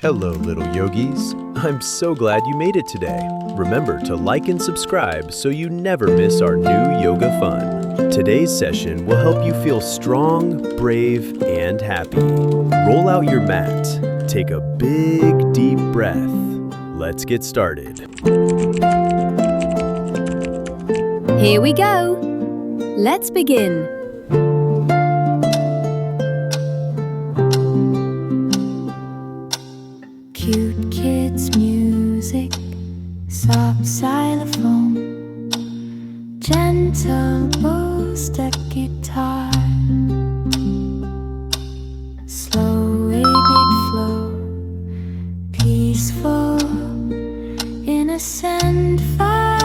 Hello, little yogis. I'm so glad you made it today. Remember to like and subscribe so you never miss our new yoga fun. Today's session will help you feel strong, brave, and happy. Roll out your mat. Take a big, deep breath. Let's get started. Here we go. Let's begin. Cute kids music, soft xylophone, gentle bow-step guitar, slow big flow, peaceful, innocent vibe.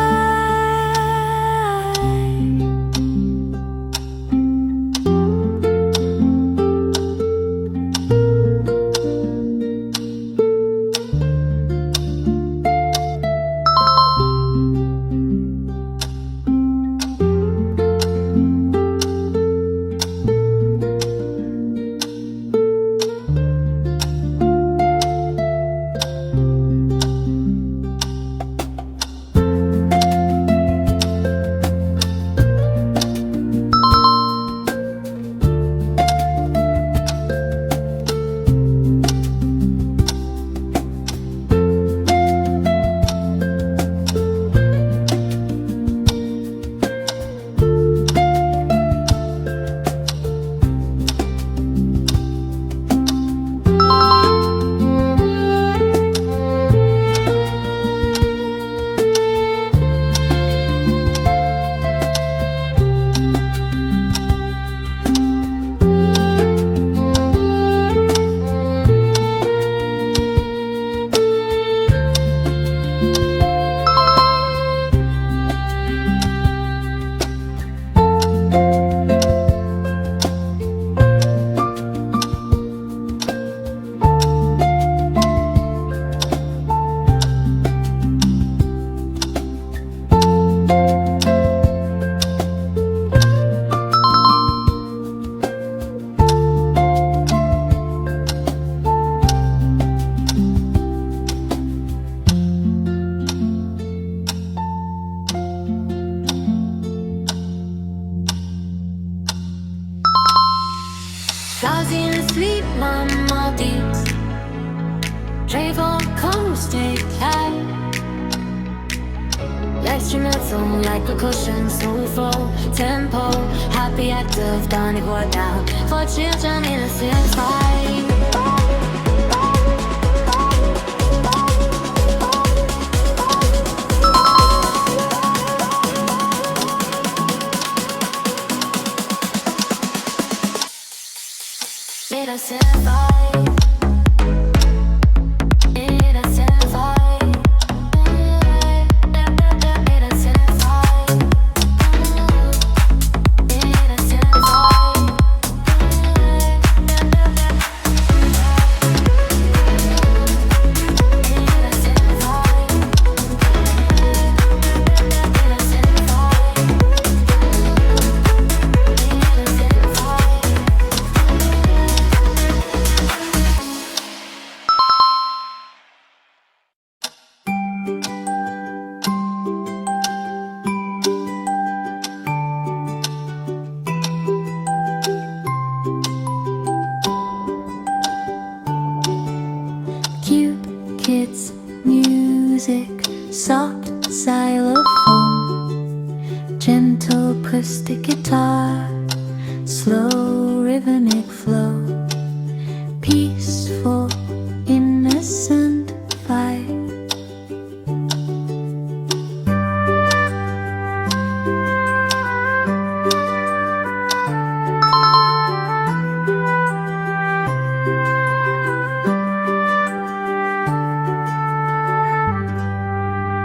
Drowsy and asleep, my Maldives. Travel coast, take high. Instrumental like percussion, soulful tempo. Happy, active, done it what now? For children, innocent vibe. Innocent vibe. Innocent vibe. Innocent vibe. Innocent vibe. Cute kids music, soft xylophone, gentle acoustic guitar, slow rhythmic flow, peaceful, innocent vibe.